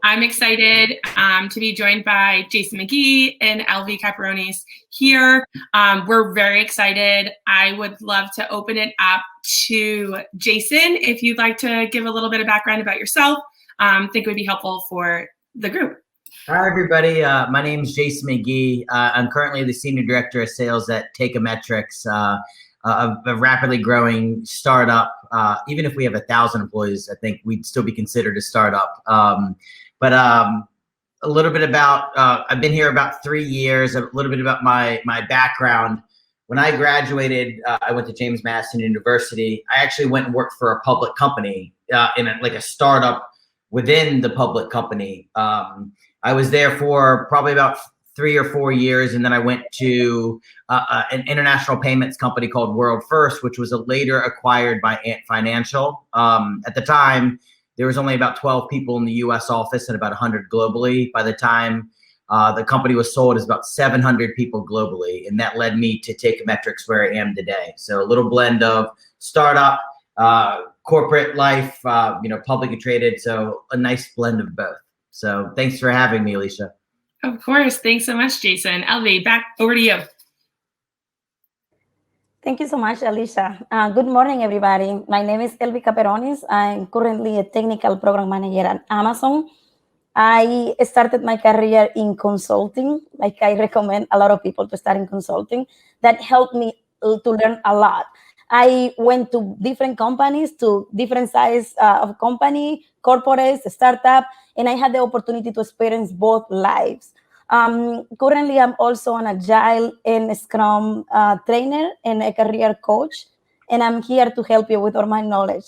I'm excited to be joined by Jason Mcgee and Elvis Caperones here. We're very excited. I would love to open it up to Jason. If you'd like to give a little bit of background about yourself, I think it would be helpful for the group. Hi, everybody. My name is Jason Mcgee. I'm currently the Senior Director of Sales at Taking the Plunge, a rapidly growing startup. Even if we have 1,000 employees, I think we'd still be considered a startup. But a little bit about, I've been here about 3 years, a little bit about my background. When I graduated, I went to James Madison University. I actually went and worked for a public company in a startup within the public company. I was there for probably about 3 or 4 years, and then I went to an international payments company called World First, which was later acquired by Ant Financial. At the time, there was only about 12 people in the U.S. office and about 100 globally. By the time the company was sold, it was about 700 people globally, and that led me to Take Metrics where I am today. So a little blend of startup, corporate life, publicly traded. So a nice blend of both. So thanks for having me, Alicia. Of course. Thanks so much, Jason. Elvis, back over to you. Thank you so much, Alicia. Good morning, everybody. My name is Elvis Caperones. I'm currently a technical program manager at Amazon. I started my career in consulting. Like, I recommend a lot of people to start in consulting. That helped me to learn a lot. I went to different companies, to different size of company, corporates, startup, and I had the opportunity to experience both lives. Currently, I'm also an Agile and Scrum trainer and a career coach, and I'm here to help you with all my knowledge.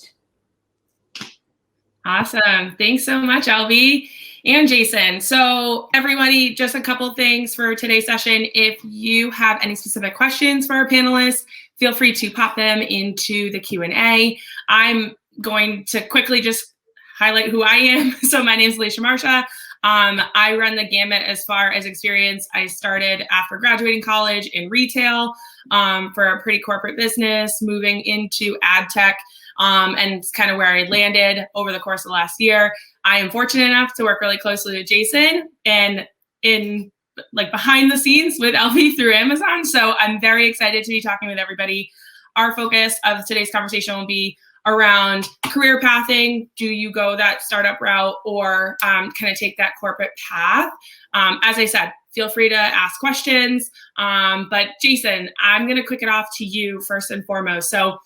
Awesome. Thanks so much, Elvis and Jason. So everybody, just a couple things for today's session. If you have any specific questions for our panelists, feel free to pop them into the Q&A. I'm going to quickly just highlight who I am. So my name is Alicia Marsha. I run the gamut as far as experience. I started after graduating college in retail for a pretty corporate business, moving into ad tech, and it's kind of where I landed over the course of the last year. I am fortunate enough to work really closely with Jason and in behind the scenes with Elvis through Amazon. So I'm very excited to be talking with everybody. Our focus of today's conversation will be around career pathing. Do you go that startup route or kind of take that corporate path? As I said, feel free to ask questions. But Jason, I'm going to kick it off to you first and foremost. So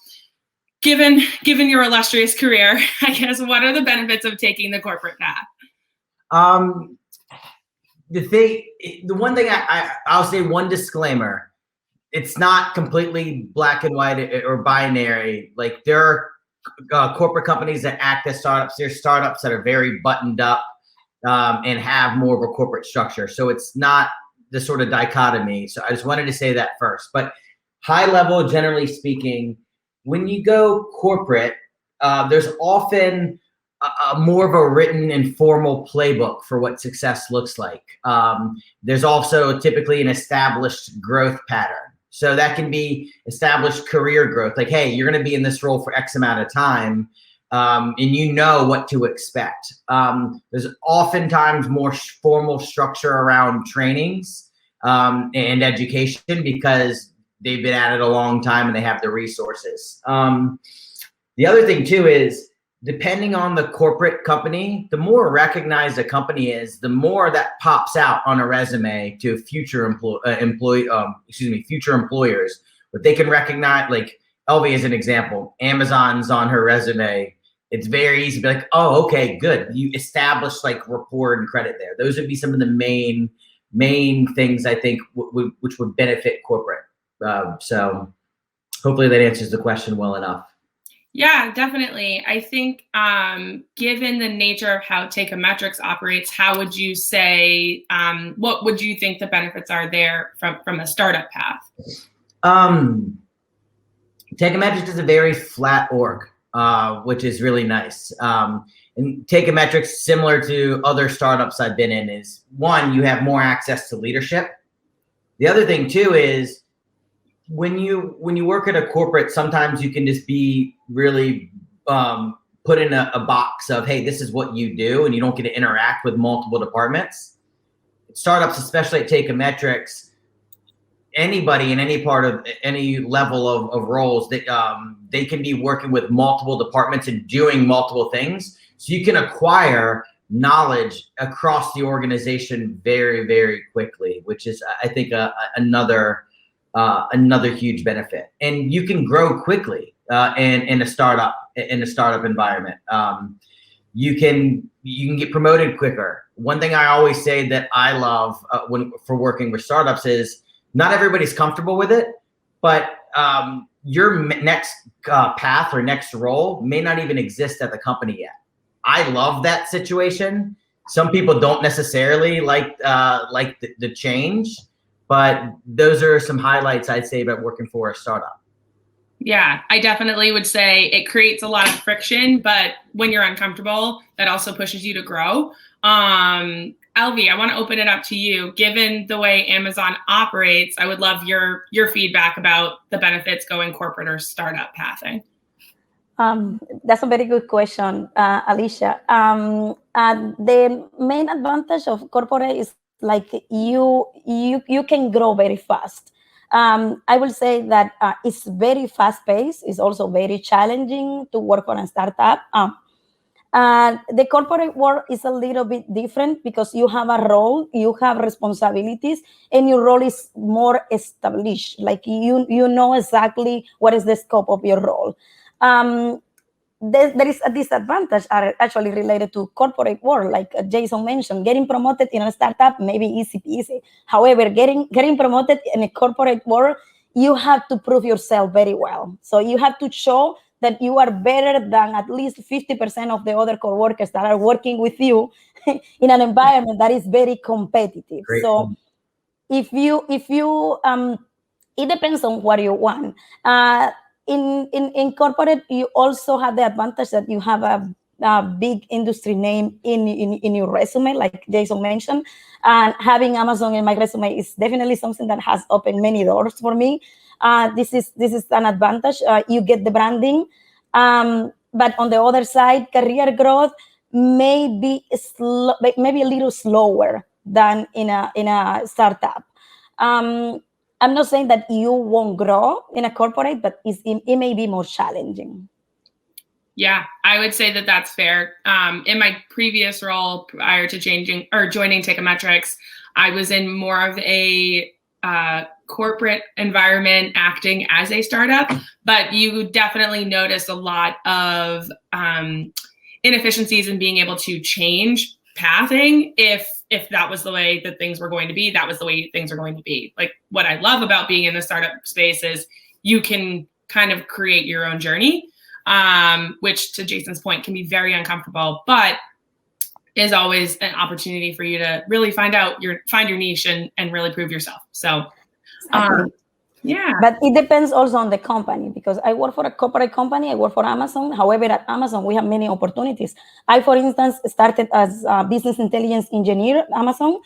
given your illustrious career, I guess, what are the benefits of taking the corporate path? The one thing I'll say, one disclaimer, it's not completely black and white or binary. Like, there are corporate companies that act as startups. There's startups that are very buttoned up and have more of a corporate structure. So it's not the sort of dichotomy. So I just wanted to say that first. But high level, generally speaking, when you go corporate, there's often more of a written and formal playbook for what success looks like. There's also typically an established growth pattern. So that can be established career growth. Like, hey, you're going to be in this role for X amount of time, and you know what to expect. There's oftentimes more formal structure around trainings and education because they've been at it a long time and they have the resources. The other thing too is, depending on the corporate company, the more recognized a company is, the more that pops out on a resume to future future employers. But they can recognize, like Elvis as an example, Amazon's on her resume. It's very easy to be like, oh, okay, good. You established like rapport and credit there. Those would be some of the main things I think which would benefit corporate. So hopefully that answers the question well enough. Yeah, definitely. I think given the nature of how Take Metrics operates, how would you say, what would you think the benefits are there from a startup path? Take Metrics is a very flat org, which is really nice. And Take Metrics, similar to other startups I've been in, is one, you have more access to leadership. The other thing too is, when you work at a corporate, sometimes you can just be really put in a box of, hey, this is what you do, and you don't get to interact with multiple departments. Startups, especially at Takeometrics, anybody in any part of any level of roles, they can be working with multiple departments and doing multiple things. So you can acquire knowledge across the organization very, very quickly, which is, I think, another huge benefit. And you can grow quickly in a startup environment. You can get promoted quicker. One thing I always say that I love for working with startups is not everybody's comfortable with it, but your next path or next role may not even exist at the company yet. I love that situation. Some people don't necessarily like the change, but those are some highlights I'd say about working for a startup. Yeah, I definitely would say it creates a lot of friction, but when you're uncomfortable, that also pushes you to grow. Elvie, I want to open it up to you. Given the way Amazon operates, I would love your feedback about the benefits going corporate or startup pathing. That's a very good question, Alicia. The main advantage of corporate is like you can grow very fast. I will say that it's very fast paced. It's also very challenging to work on a startup. The corporate world is a little bit different because you have a role, you have responsibilities, and your role is more established. Like you know exactly what is the scope of your role. There is a disadvantage actually related to corporate world, like Jason mentioned. Getting promoted in a startup may be easy peasy. However, getting promoted in a corporate world, you have to prove yourself very well. So you have to show that you are better than at least 50% of the other coworkers that are working with you in an environment that is very competitive. Great. So if you it depends on what you want. In corporate, you also have the advantage that you have a big industry name in your resume, like Jason mentioned. And having Amazon in my resume is definitely something that has opened many doors for me. This is an advantage. You get the branding, but on the other side, career growth may be maybe a little slower than in a startup. I'm not saying that you won't grow in a corporate, but it may be more challenging. Yeah, I would say that that's fair. In my previous role prior to joining Takeometrics, I was in more of a corporate environment acting as a startup, but you definitely notice a lot of inefficiencies in being able to change pathing. If that was the way that things were going to be, that was the way things are going to be. Like what I love about being in the startup space is you can kind of create your own journey, which to Jason's point can be very uncomfortable, but is always an opportunity for you to really find your niche and really prove yourself. So, yeah. But it depends also on the company, because I work for a corporate company, I work for Amazon. However, at Amazon, we have many opportunities. I, for instance, started as a business intelligence engineer at Amazon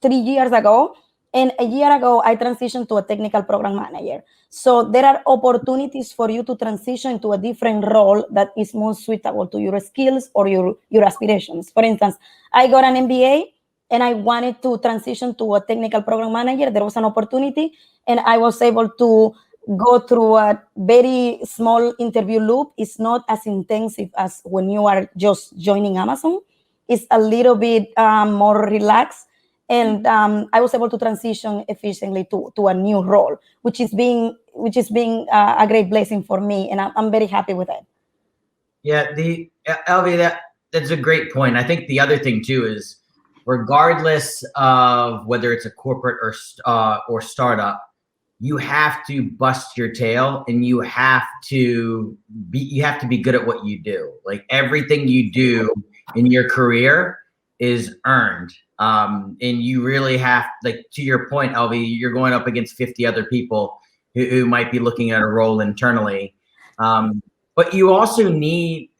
3 years ago. And a year ago, I transitioned to a technical program manager. So there are opportunities for you to transition to a different role that is more suitable to your skills or your aspirations. For instance, I got an MBA and I wanted to transition to a technical program manager. There was an opportunity and I was able to go through a very small interview loop. It's not as intensive as when you are just joining Amazon. It's a little bit more relaxed. And I was able to transition efficiently to a new role, which is being a great blessing for me, and I'm very happy with it. Yeah, Elvie, that's a great point. I think the other thing too is, regardless of whether it's a corporate or startup, you have to bust your tail and you have to be good at what you do. Like everything you do in your career is earned. And you really have, like, to your point, Elvie, you're going up against 50 other people who might be looking at a role internally. But you also need,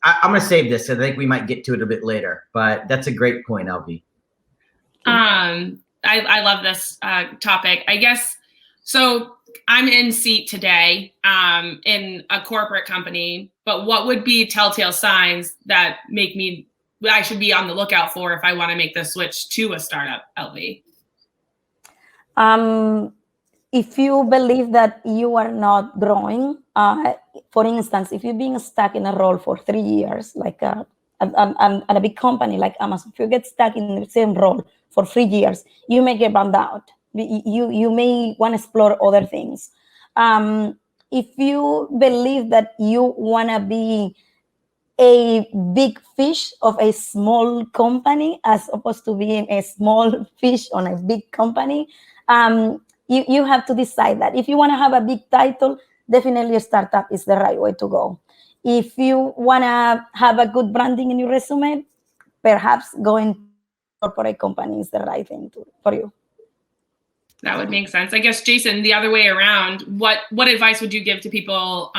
I'm going to save this. I think we might get to it a bit later, but that's a great point, Elvie. I love this topic, I guess. So I'm in seat today in a corporate company, but what would be telltale signs that I should be on the lookout for if I want to make the switch to a startup, LV? If you believe that you are not growing, for instance, if you're being stuck in a role for 3 years, like at a big company like Amazon, if you get stuck in the same role for 3 years, you may get burned out. You may want to explore other things. If you believe that you want to be a big fish of a small company as opposed to being a small fish on a big company, you have to decide that. If you want to have a big title, definitely a startup is the right way to go. If you want to have a good branding in your resume, perhaps going to a corporate company is the right thing for you. That would make sense. I guess, Jason, the other way around, what advice would you give to people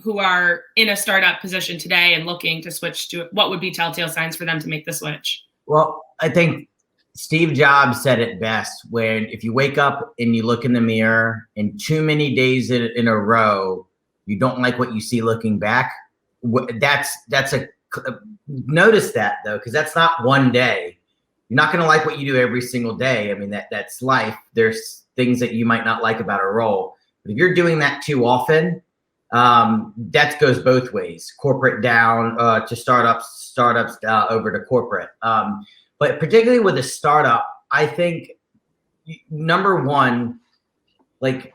who are in a startup position today and looking to switch to it? What would be telltale signs for them to make the switch? Well, I think Steve Jobs said it best when if you wake up and you look in the mirror and too many days in a row, you don't like what you see looking back. Notice that though, because that's not one day. You're not going to like what you do every single day. I mean, that's life. There's things that you might not like about a role. But if you're doing that too often, that goes both ways. Corporate down to startups over to corporate. But particularly with a startup, I think number one, like,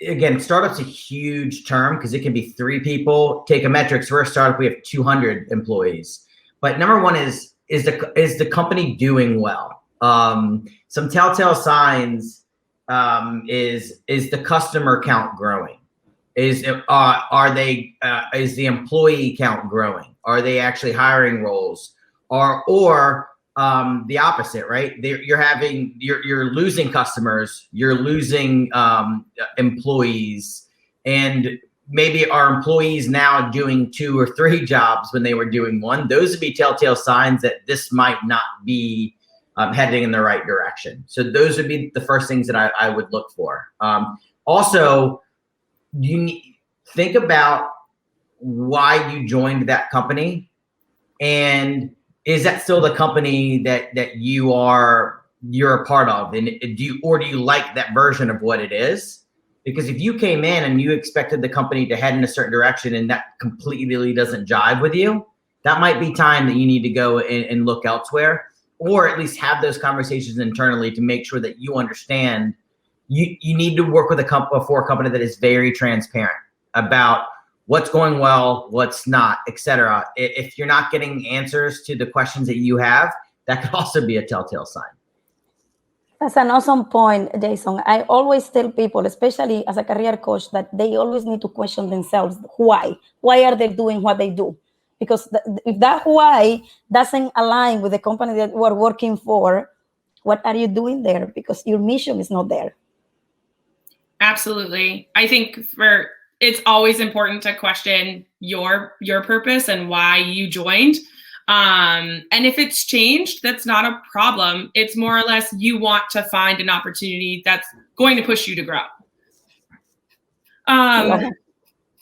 again, startup's a huge term because it can be 3 people. Take a metrics, we're a startup, we have 200 employees. But number one is the company doing well? Some telltale signs is the customer count growing? Is the employee count growing? Are they actually hiring roles? Or the opposite, right? You're losing customers, you're losing employees, and maybe our employees now doing 2 or 3 jobs when they were doing 1. Those would be telltale signs that this might not be heading in the right direction. So those would be the first things that I would look for. Also, think about why you joined that company, and is that still the company that you're a part of, and do you like that version of what it is? Because if you came in and you expected the company to head in a certain direction and that completely doesn't jive with you, that might be time that you need to go and look elsewhere, or at least have those conversations internally to make sure that you understand you need to work with a company that is very transparent about what's going well, what's not, etc. If you're not getting answers to the questions that you have, that could also be a telltale sign. That's an awesome point, Jason. I always tell people, especially as a career coach, that they always need to question themselves. Why? Why are they doing what they do? Because if that why doesn't align with the company that you are working for, what are you doing there? Because your mission is not there. Absolutely. I think it's always important to question your purpose and why you joined. And if it's changed, that's not a problem. It's more or less you want to find an opportunity that's going to push you to grow.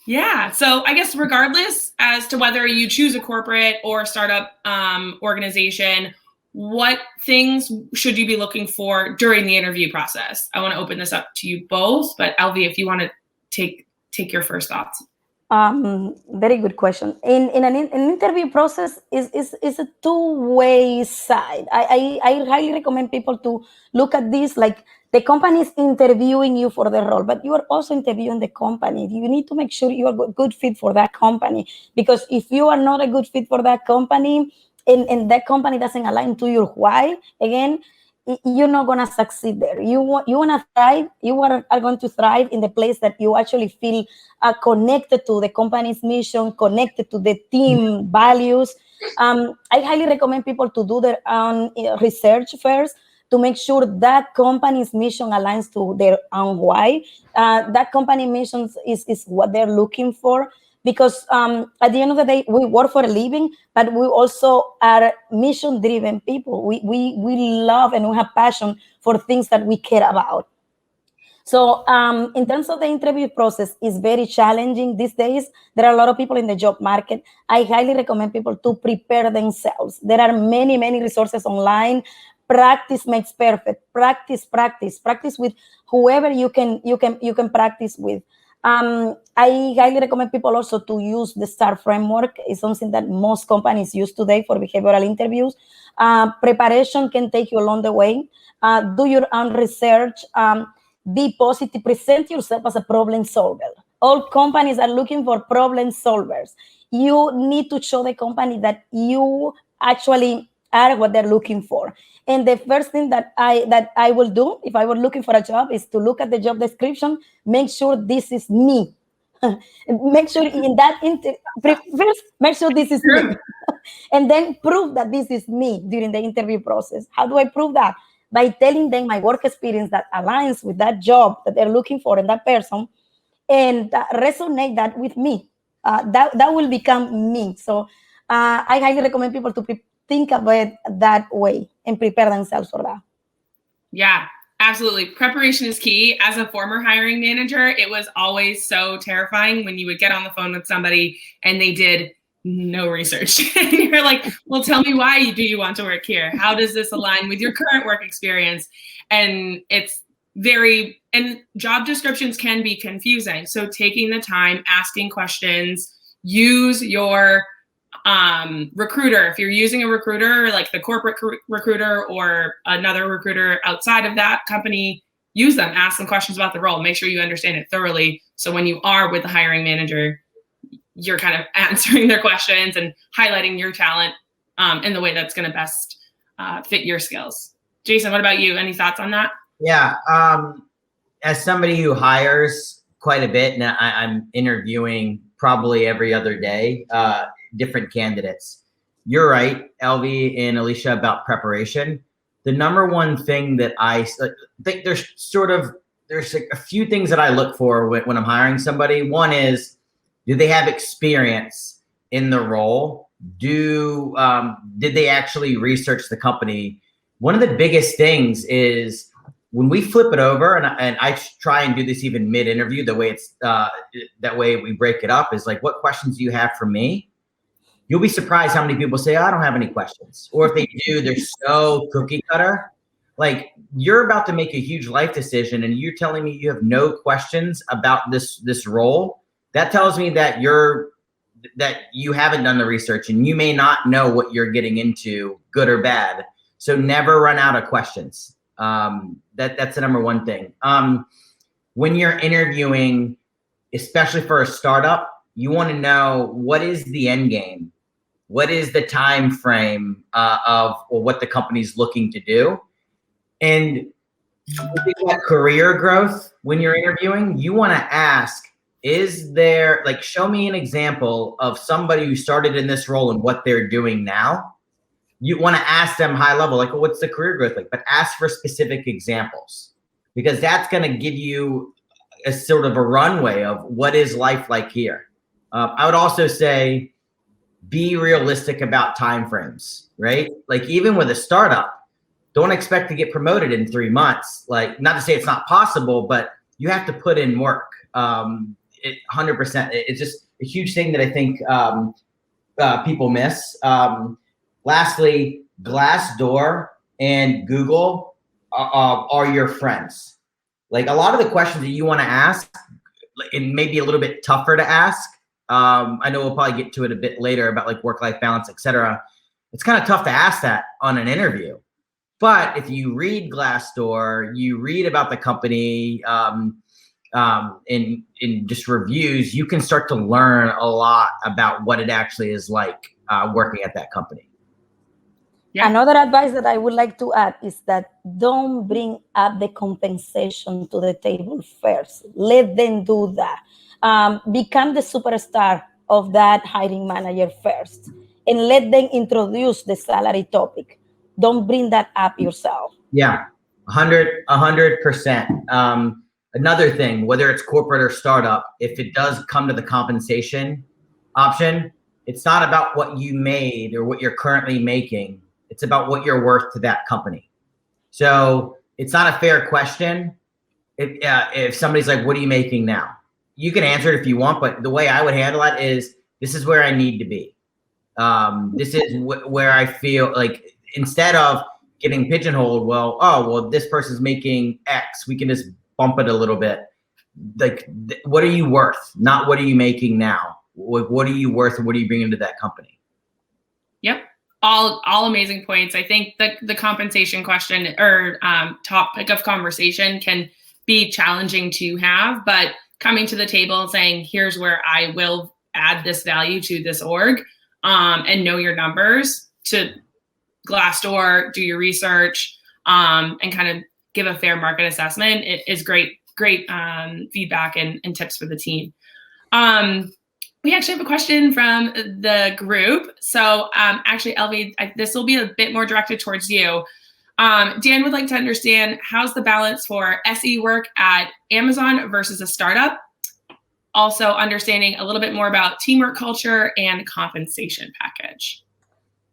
Yeah. So I guess regardless as to whether you choose a corporate or startup organization, what things should you be looking for during the interview process? I want to open this up to you both, but Elvi, if you want to take your first thoughts. Very good question. In an interview process is a two-way side. I highly recommend people to look at this like the company is interviewing you for the role, but you are also interviewing the company. You need to make sure you are a good fit for that company, because if you are not a good fit for that company and that company doesn't align to your why, again, you're not going to succeed there. You want to thrive. You are going to thrive in the place that you actually feel connected to the company's mission, connected to the team values. I highly recommend people to do their own research first to make sure that company's mission aligns to their own why. That company mission is what they're looking for. Because at the end of the day, we work for a living, but we also are mission-driven people. We love and we have passion for things that we care about. So in terms of the interview process, it's very challenging these days. There are a lot of people in the job market. I highly recommend people to prepare themselves. There are many, many resources online. Practice makes perfect. Practice, practice, practice with whoever you can practice with. I highly recommend people also to use the STAR framework. It's something that most companies use today for behavioral interviews. Preparation can take you along the way. Do your own research. Be positive. Present yourself as a problem solver. All companies are looking for problem solvers. You need to show the company that you actually are what they're looking for. And the first thing that I will do if I were looking for a job is to look at the job description, make sure this is me. Make sure in that first make sure this is me. And then prove that this is me during the interview process. How do I prove that? By telling them my work experience that aligns with that job that they're looking for in that person, and resonate that with me. That will become me. So I highly recommend people to think about it that way and prepare themselves for that. Yeah, absolutely. Preparation is key. As a former hiring manager, it was always so terrifying when you would get on the phone with somebody and they did no research. And you're like, well, tell me why do you want to work here? How does this align with your current work experience? And and job descriptions can be confusing. So taking the time, asking questions, use your recruiter. If you're using a recruiter, like the corporate recruiter or another recruiter outside of that company, use them, ask them questions about the role, make sure you understand it thoroughly. So when you are with the hiring manager, you're kind of answering their questions and highlighting your talent in the way that's going to best fit your skills. Jason, what about you? Any thoughts on that? Yeah. As somebody who hires quite a bit, and I'm interviewing probably every other day, different candidates. You're right, Elvie and Alicia, about preparation. The number one thing that I think there's a few things that I look for when I'm hiring somebody. One is, do they have experience in the role? Did they actually research the company? One of the biggest things is when we flip it over, and I try and do this even mid-interview, the way it's that way we break it up is like, what questions do you have for me? You'll be surprised how many people say, oh, I don't have any questions. Or if they do, they're so cookie cutter. Like, you're about to make a huge life decision and you're telling me you have no questions about this role. That tells me that you haven't done the research and you may not know what you're getting into, good or bad. So never run out of questions. That's the number one thing. When you're interviewing, especially for a startup, you want to know, what is the end game? What is the time frame of what the company's looking to do? And that career growth, when you're interviewing, you want to ask, is there, like, show me an example of somebody who started in this role and what they're doing now. You want to ask them high level, like, well, what's the career growth like? But ask for specific examples, because that's going to give you a sort of a runway of what is life like here. I would also say, be realistic about timeframes, right? Like, even with a startup, don't expect to get promoted in 3 months. Like, not to say it's not possible, but you have to put in work. 100%. It's just a huge thing that I think people miss. Lastly, Glassdoor and Google are your friends. Like, a lot of the questions that you want to ask, and maybe a little bit tougher to ask. I know we'll probably get to it a bit later about like work-life balance, etc. It's kind of tough to ask that on an interview. But if you read Glassdoor, you read about the company in just reviews, you can start to learn a lot about what it actually is like working at that company. Yeah. Another advice that I would like to add is that don't bring up the compensation to the table first. Let them do that. Become the superstar of that hiring manager first, and let them introduce the salary topic. Don't bring that up yourself. Yeah, 100%. Another thing, whether it's corporate or startup, if it does come to the compensation option, it's not about what you made or what you're currently making. It's about what you're worth to that company. So it's not a fair question if somebody's like, what are you making now? You can answer it if you want, but the way I would handle it is, this is where I need to be. This is where I feel like, instead of getting pigeonholed, well, this person's making X, we can just bump it a little bit. Like, what are you worth? Not what are you making now? What are you worth, and what are you bringing to that company? Yep. All amazing points. I think the compensation question or topic of conversation can be challenging to have, but coming to the table and saying, here's where I will add this value to this org, and know your numbers, to Glassdoor, do your research, and kind of give a fair market assessment. It is great feedback and tips for the team. We actually have a question from the group. So actually, Elvi, this will be a bit more directed towards you. Dan would like to understand, how's the balance for SE work at Amazon versus a startup? Also understanding a little bit more about teamwork culture and compensation package.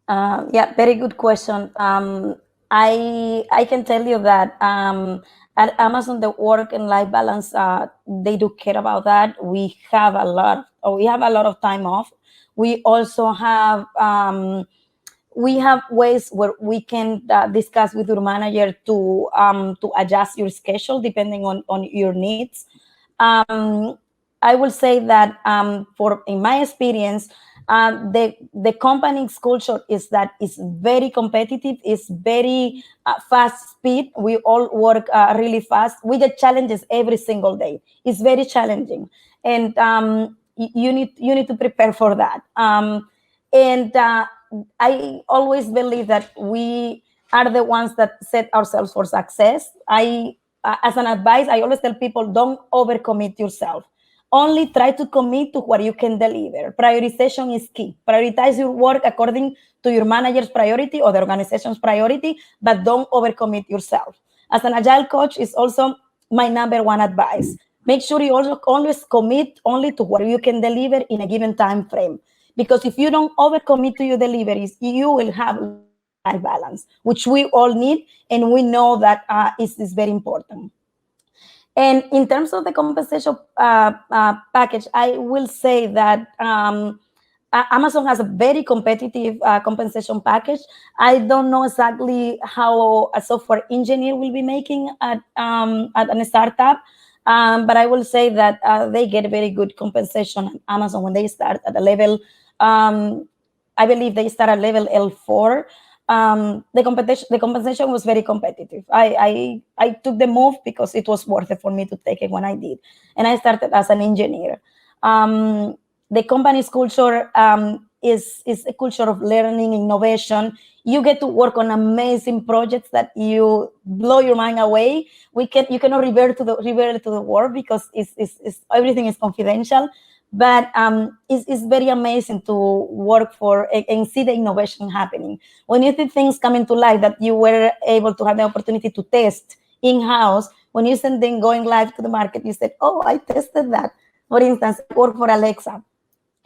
Yeah, very good question. I can tell you that at Amazon, the work and life balance, they do care about that. We have a lot of time off. We also have ways where we can discuss with your manager to adjust your schedule depending on your needs. I will say that in my experience, the company's culture is very competitive, is very fast speed. We all work really fast. We get challenges every single day. It's very challenging, and you need to prepare for that. And I always believe that we are the ones that set ourselves for success. As an advice, I always tell people, don't overcommit yourself. Only try to commit to what you can deliver. Prioritization is key. Prioritize your work according to your manager's priority or the organization's priority, but don't overcommit yourself. As an agile coach, is also my number one advice. Make sure you also always commit only to what you can deliver in a given time frame. Because if you don't overcommit to your deliveries, you will have life balance, which we all need, and we know that is very important. And in terms of the compensation package, I will say that Amazon has a very competitive compensation package. I don't know exactly how a software engineer will be making at a startup, but I will say that they get very good compensation at Amazon when they start at a level. I believe they start at level L4. The compensation was very competitive. I took the move because it was worth it for me to take it when I did. And I started as an engineer. The company's culture is a culture of learning, innovation. You get to work on amazing projects that you blow your mind away. You cannot revert to the work because everything is confidential. But it's very amazing to work for and see the innovation happening. When you see things coming to life that you were able to have the opportunity to test in-house, when you send them going live to the market, you said, oh, I tested that. For instance, I work for Alexa.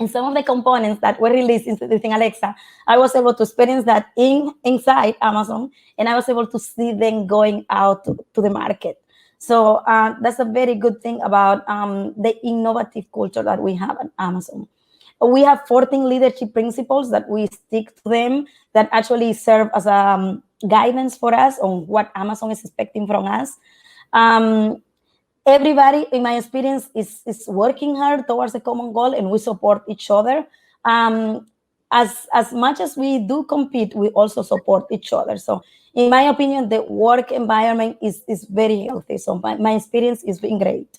And some of the components that were released within Alexa, I was able to experience that inside Amazon, and I was able to see them going out to the market. So that's a very good thing about the innovative culture that we have at Amazon. We have 14 leadership principles that we stick to them that actually serve as guidance for us on what Amazon is expecting from us. Everybody, in my experience, is working hard towards a common goal, and we support each other. As much as we do compete, we also support each other. So in my opinion, the work environment is very healthy. So my experience has been great.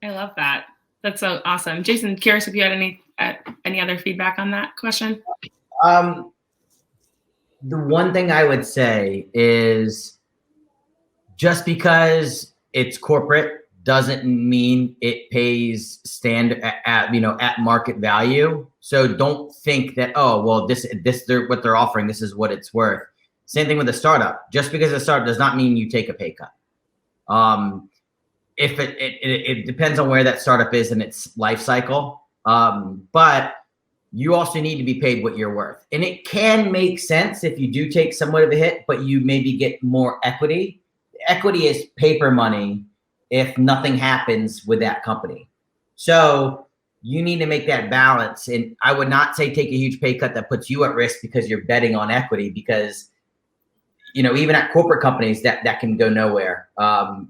I love that. That's so awesome. Jason, curious if you had any other feedback on that question? The one thing I would say is, just because it's corporate doesn't mean it pays at market value. So don't think that, oh, well, this what they're offering, this is what it's worth. Same thing with a startup. Just because it's a startup does not mean you take a pay cut. If it depends on where that startup is in its life cycle. But you also need to be paid what you're worth. And it can make sense if you do take somewhat of a hit, but you maybe get more equity. equity is paper money if nothing happens with that company. So you need to make that balance. And I would not say take a huge pay cut that puts you at risk because you're betting on equity, because, you know, even at corporate companies that can go nowhere.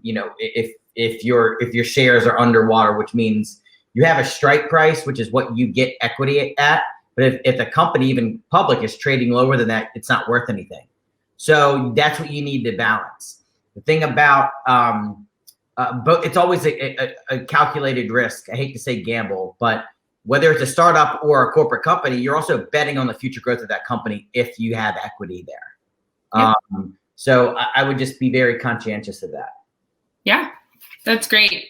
You know, if your shares are underwater, which means you have a strike price, which is what you get equity at. But if the company, even public, is trading lower than that, it's not worth anything. So that's what you need to balance. The thing about, but it's always a calculated risk. I hate to say gamble, but whether it's a startup or a corporate company, you're also betting on the future growth of that company if you have equity there. Yep. So I would just be very conscientious of that. Yeah, that's great.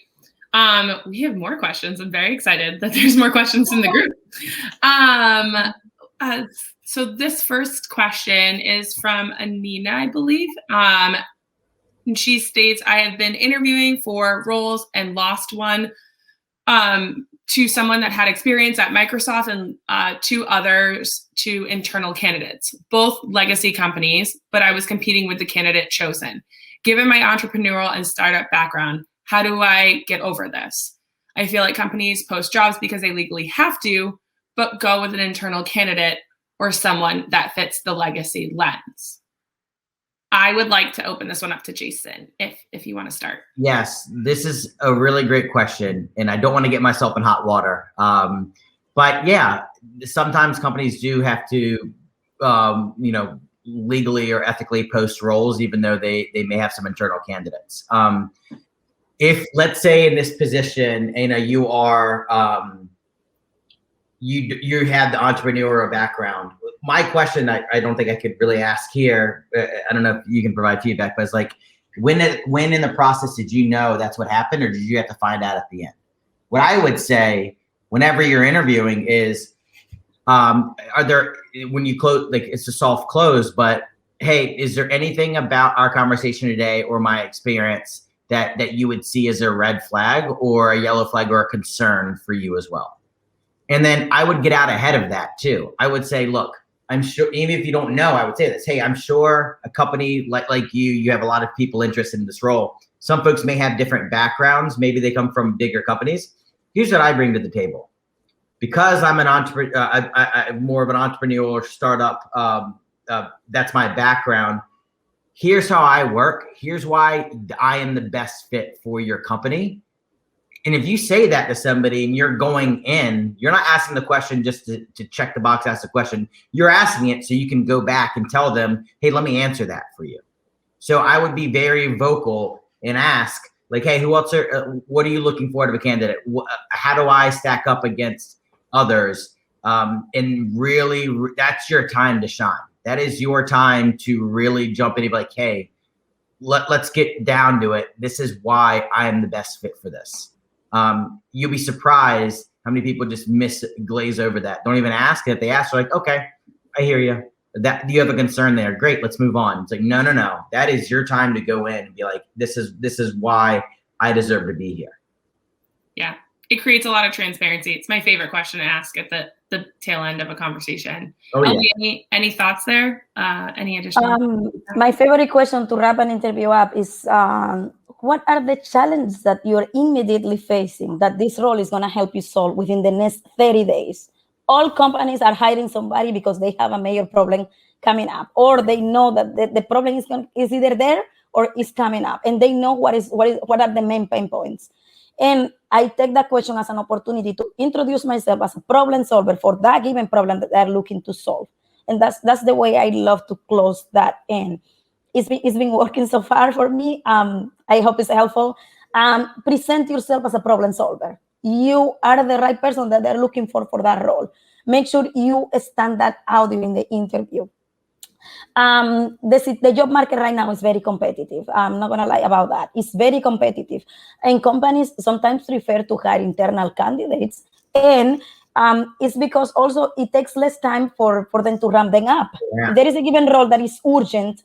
We have more questions. I'm very excited that there's more questions in the group. So this first question is from Anina, I believe. And she states, I have been interviewing for roles and lost one to someone that had experience at Microsoft, and two others to internal candidates, both legacy companies, but I was competing with the candidate chosen. Given my entrepreneurial and startup background, how do I get over this? I feel like companies post jobs because they legally have to, but go with an internal candidate or someone that fits the legacy lens. I would like to open this one up to Jason, if you want to start. Yes, this is a really great question, and I don't want to get myself in hot water. But yeah, sometimes companies do have to, you know, legally or ethically post roles, even though they may have some internal candidates. If, let's say, in this position, you know, you are you have the entrepreneurial background. My question, I don't think I could really ask here. I don't know if you can provide feedback, but it's like, when in the process did you know that's what happened, or did you have to find out at the end? What I would say, whenever you're interviewing, is, are there, when you close, like, it's a soft close, but hey, is there anything about our conversation today or my experience that you would see as a red flag or a yellow flag or a concern for you as well? And then I would get out ahead of that too. I would say, look, I'm sure, even if you don't know, I would say this, hey, I'm sure a company like you have a lot of people interested in this role. Some folks may have different backgrounds. Maybe they come from bigger companies. Here's what I bring to the table. Because I'm an entrepreneur, I'm more of an entrepreneurial or startup, that's my background. Here's how I work. Here's why I am the best fit for your company. And if you say that to somebody and you're going in, you're not asking the question just to check the box, ask the question. You're asking it so you can go back and tell them, hey, let me answer that for you. So I would be very vocal and ask, like, hey, who else what are you looking for out of a candidate? How do I stack up against others? And really, that's your time to shine. That is your time to really jump in and be like, hey, let's get down to it. This is why I am the best fit for this. You'll be surprised how many people just glaze over that. Don't even ask. If they ask, they're like, okay, I hear you. Do you have a concern there? Great, let's move on. It's like, no. That is your time to go in and be like, this is why I deserve to be here. Yeah. It creates a lot of transparency. It's my favorite question to ask at the tail end of a conversation. Oh, yeah. Any thoughts there? Any additional? My favorite question to wrap an interview up is, what are the challenges that you're immediately facing that this role is going to help you solve within the next 30 days? All companies are hiring somebody because they have a major problem coming up, or they know that the problem is either there or is coming up, and they know what are the main pain points. And I take that question as an opportunity to introduce myself as a problem solver for that given problem that they're looking to solve. And that's the way I love to close that in. It's been working so far for me. I hope it's helpful. Present yourself as a problem solver. You are the right person that they're looking for that role. Make sure you stand that out during the interview. The job market right now is very competitive. I'm not going to lie about that. It's very competitive. And companies sometimes prefer to hire internal candidates. And it's because also it takes less time for them to ramp them up. Yeah. If there is a given role that is urgent,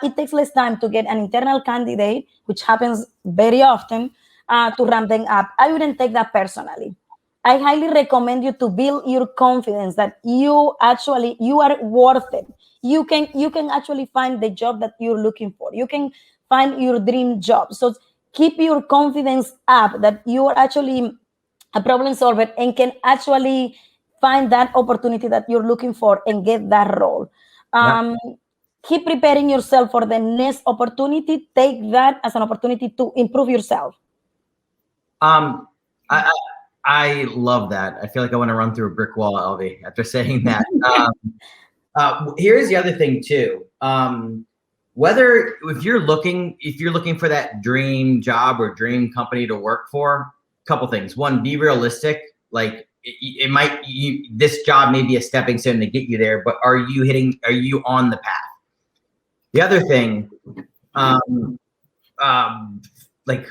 it takes less time to get an internal candidate, which happens very often, to ramp them up. I wouldn't take that personally. I highly recommend you to build your confidence that you are worth it. You can actually find the job that you're looking for. You can find your dream job. So keep your confidence up that you are actually a problem solver and can actually find that opportunity that you're looking for and get that role. Keep preparing yourself for the next opportunity. Take that as an opportunity to improve yourself. I love that. I feel like I want to run through a brick wall, Elvie, after saying that. Here's the other thing too. If you're looking for that dream job or dream company to work for, a couple things. One, be realistic. Like this job may be a stepping stone to get you there, but are you on the path? The other thing, like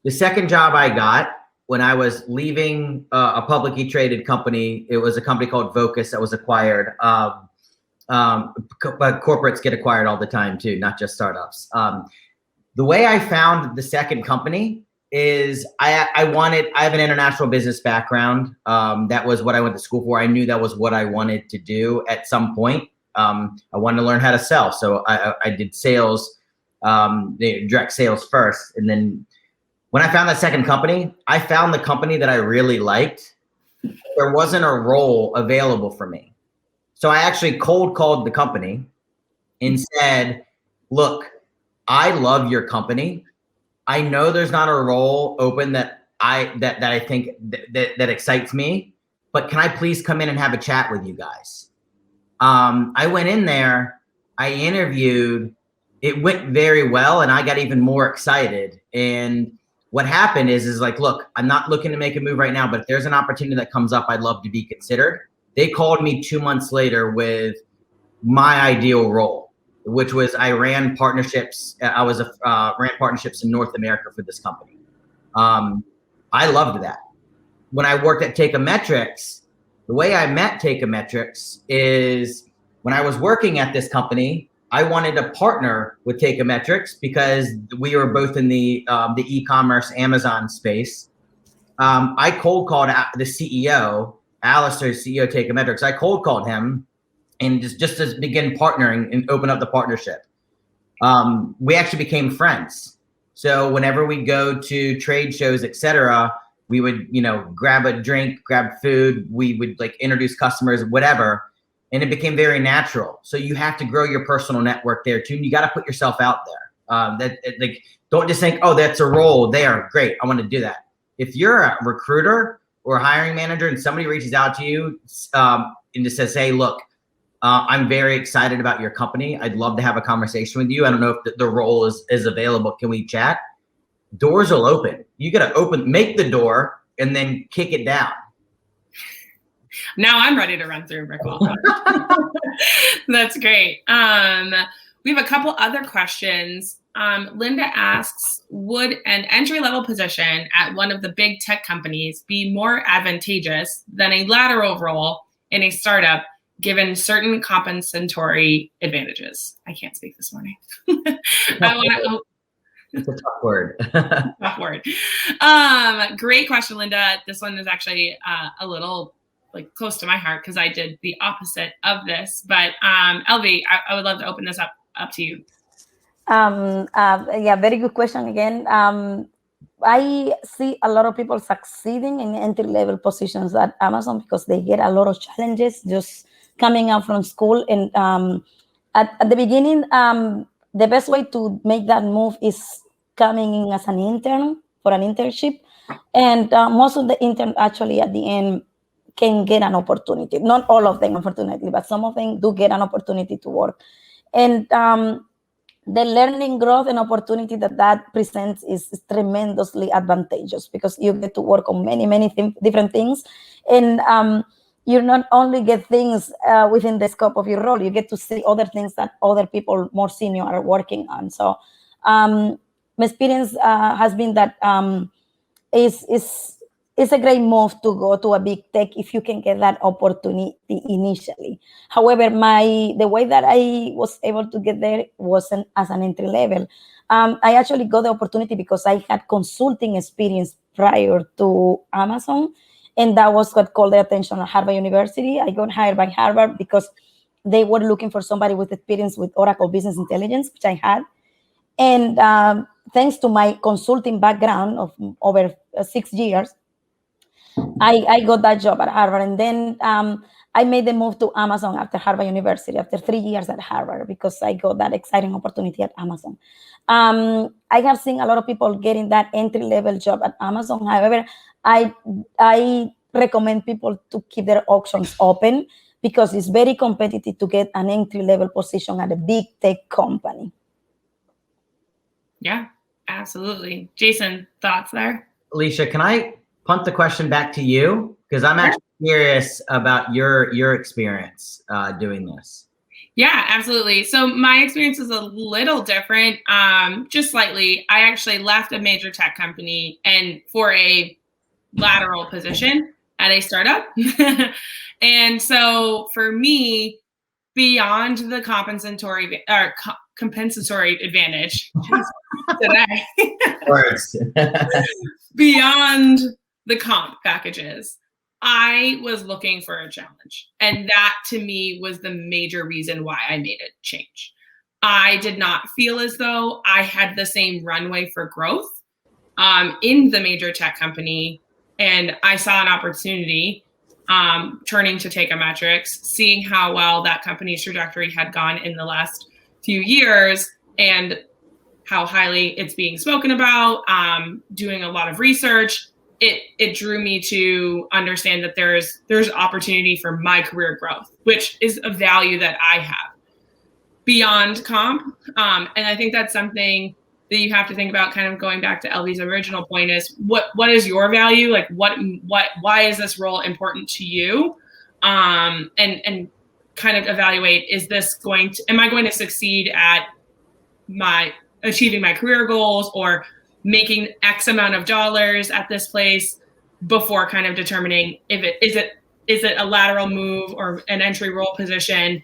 the second job I got when I was leaving a publicly traded company, it was a company called Vocus that was acquired. But corporates get acquired all the time too, not just startups. The way I found the second company is I have an international business background. That was what I went to school for. I knew that was what I wanted to do at some point. I wanted to learn how to sell. So I did sales, direct sales first. And then when I found that second company, I found the company that I really liked. There wasn't a role available for me. So I actually cold called the company and said, look, I love your company. I know there's not a role open that I think that excites me, but can I please come in and have a chat with you guys? I went in there, I interviewed, it went very well, and I got even more excited. And what happened is like, look, I'm not looking to make a move right now, but if there's an opportunity that comes up, I'd love to be considered. They called me 2 months later with my ideal role, which was I ran partnerships. I ran partnerships in North America for this company. I loved that. When I worked at Takeometrics, the way I met Takeometrics is when I was working at this company, I wanted to partner with Takeometrics because we were both in the e-commerce Amazon space. I cold called the CEO, Alistair, CEO of Takeometrics. I cold called him and just to begin partnering and open up the partnership. We actually became friends. So whenever we go to trade shows, etc., we would, grab a drink, grab food. We would like introduce customers, whatever. And it became very natural. So you have to grow your personal network there too. And you got to put yourself out there. Don't just think, oh, that's a role there. Great, I want to do that. If you're a recruiter or a hiring manager and somebody reaches out to you and just says, hey, look, I'm very excited about your company. I'd love to have a conversation with you. I don't know if the role is available. Can we chat? Doors will open. You got to make the door and then kick it down. Now I'm ready to run through a brick wall. That's great. We have a couple other questions. Linda asks, would an entry-level position at one of the big tech companies be more advantageous than a lateral role in a startup given certain compensatory advantages? I can't speak this morning. It's a tough word. Tough word. Great question, Linda. This one is actually a little close to my heart because I did the opposite of this. But Elvie, I would love to open this up to you. Yeah, very good question again. I see a lot of people succeeding in entry-level positions at Amazon because they get a lot of challenges just coming out from school. And at the beginning, the best way to make that move is coming in as an intern for an internship. And most of the interns actually at the end can get an opportunity. Not all of them, unfortunately, but some of them do get an opportunity to work. And the learning growth and opportunity that presents is tremendously advantageous because you get to work on many different things. And you not only get things within the scope of your role, you get to see other things that other people more senior are working on. So my experience has been that it's a great move to go to a big tech if you can get that opportunity initially. However, the way that I was able to get there wasn't as an entry level. I actually got the opportunity because I had consulting experience prior to Amazon, and that was what called the attention at Harvard University. I got hired by Harvard because they were looking for somebody with experience with Oracle Business Intelligence, which I had. And thanks to my consulting background of over 6 years, I got that job at Harvard. And then I made the move to Amazon after Harvard University, after 3 years at Harvard, because I got that exciting opportunity at Amazon. I have seen a lot of people getting that entry-level job at Amazon. However, I recommend people to keep their options open, because it's very competitive to get an entry-level position at a big tech company. Yeah, absolutely. Jason, thoughts there? Alicia, can I punt the question back to you? Because I'm actually curious about your experience doing this. Yeah, absolutely. So my experience is a little different, just slightly. I actually left a major tech company and for a lateral position at a startup. And so for me, beyond the compensatory advantage today, Words. beyond the comp packages, I was looking for a challenge. And that to me was the major reason why I made a change. I did not feel as though I had the same runway for growth in the major tech company. And I saw an opportunity turning to Takeometrics, seeing how well that company's trajectory had gone in the last few years and how highly it's being spoken about, doing a lot of research. It drew me to understand that there's opportunity for my career growth, which is a value that I have beyond comp. And I think that's something that you have to think about, kind of going back to Elvie's original point, is what is your value? Like why is this role important to you? And kind of evaluate, am I going to succeed at achieving my career goals or making X amount of dollars at this place, before kind of determining if is it a lateral move or an entry role position.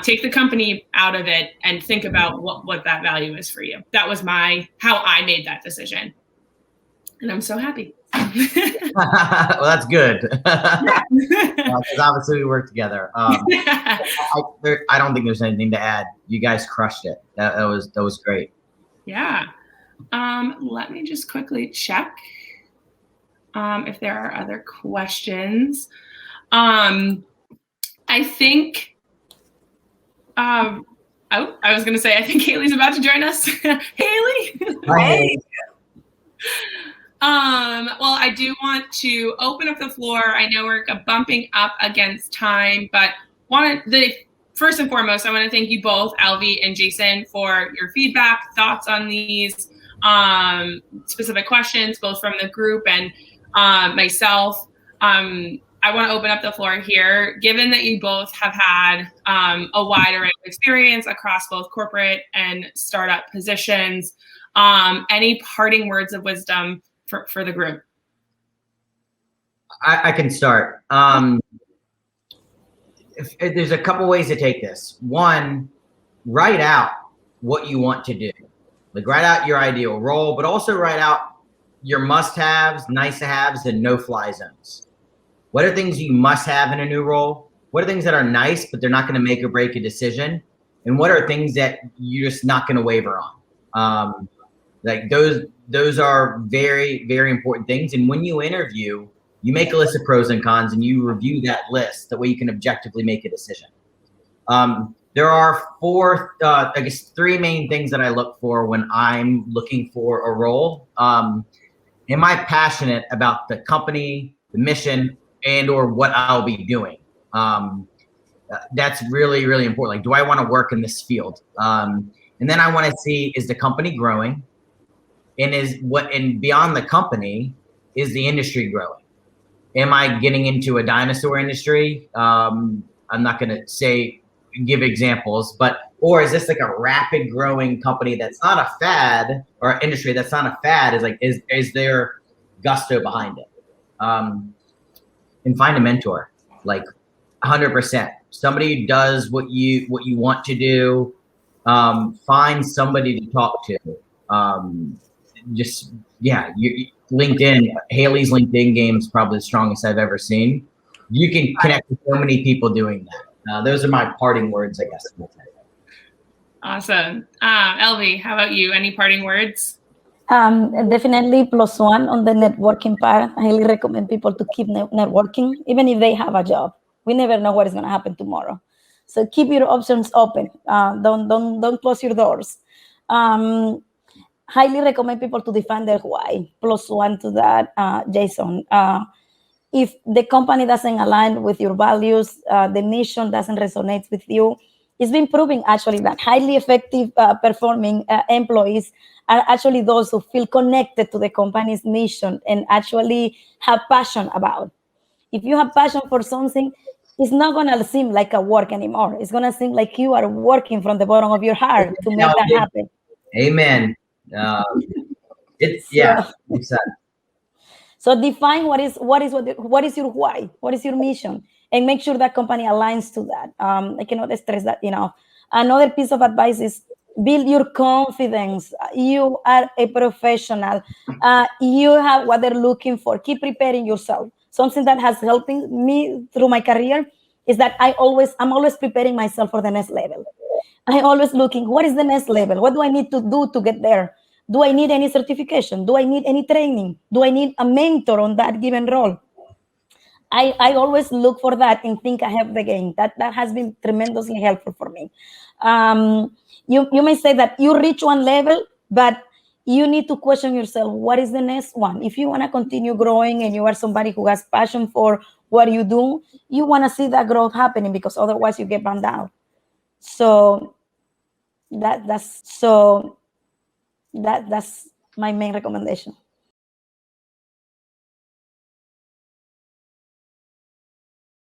Take the company out of it and think about what that value is for you. That was how I made that decision. And I'm so happy. Well, that's good. Because obviously we work together. I don't think there's anything to add. You guys crushed it. That was great. Yeah. Let me just quickly check if there are other questions. I think, I was going to say, I think Haley's about to join us. Haley. Hi. Well, I do want to open up the floor. I know we're bumping up against time, but first and foremost, I want to thank you both, Elvie and Jason, for your feedback, thoughts on these specific questions, both from the group and myself. I want to open up the floor here. Given that you both have had a wide array of experience across both corporate and startup positions, any parting words of wisdom for the group? I can start. There's a couple ways to take this. One, write out what you want to do. Like, write out your ideal role, but also write out your must-haves, nice-to-haves, and no-fly zones. What are things you must have in a new role? What are things that are nice, but they're not going to make or break a decision? And what are things that you're just not going to waver on? Like those are very, very important things. And when you interview, you make a list of pros and cons and you review that list. That way you can objectively make a decision. There are three main things that I look for when I'm looking for a role. Am I passionate about the company, the mission, and or what I'll be doing? That's really, really important. Like, do I want to work in this field? And then I want to see, is the company growing? And beyond the company, is the industry growing? Am I getting into a dinosaur industry? I'm not going to give examples, or is this like a rapid growing company that's not a fad, or industry that's not a fad? Is there gusto behind it? And find a mentor, like 100%. Somebody who does what you want to do. Find somebody to talk to. LinkedIn. Haley's LinkedIn game is probably the strongest I've ever seen. You can connect with so many people doing that. Those are my parting words, I guess. Awesome. Elvie, how about you? Any parting words? Definitely +1 on the networking part. I highly recommend people to keep networking, even if they have a job. We never know what is going to happen tomorrow. So keep your options open. Don't close your doors. Highly recommend people to define their why. +1 to that, Jason. If the company doesn't align with your values, the mission doesn't resonate with you, it's been proving actually that highly effective performing employees are actually those who feel connected to the company's mission and actually have passion about. If you have passion for something, it's not going to seem like a work anymore. It's going to seem like you are working from the bottom of your heart to make that happen. Amen. Yeah, exactly. So define what is your why, what is your mission, and make sure that company aligns to that. I cannot stress that enough. Another piece of advice is build your confidence. You are a professional. You have what they're looking for. Keep preparing yourself. Something that has helped me through my career is that I'm always preparing myself for the next level. I always looking, what is the next level? What do I need to do to get there? Do I need any certification? Do I need any training? Do I need a mentor on that given role? I always look for that and think ahead of the game. That has been tremendously helpful for me. You may say that you reach one level, but you need to question yourself, what is the next one? If you want to continue growing and you are somebody who has passion for what you do, you want to see that growth happening, because otherwise you get burned out. So that's my main recommendation.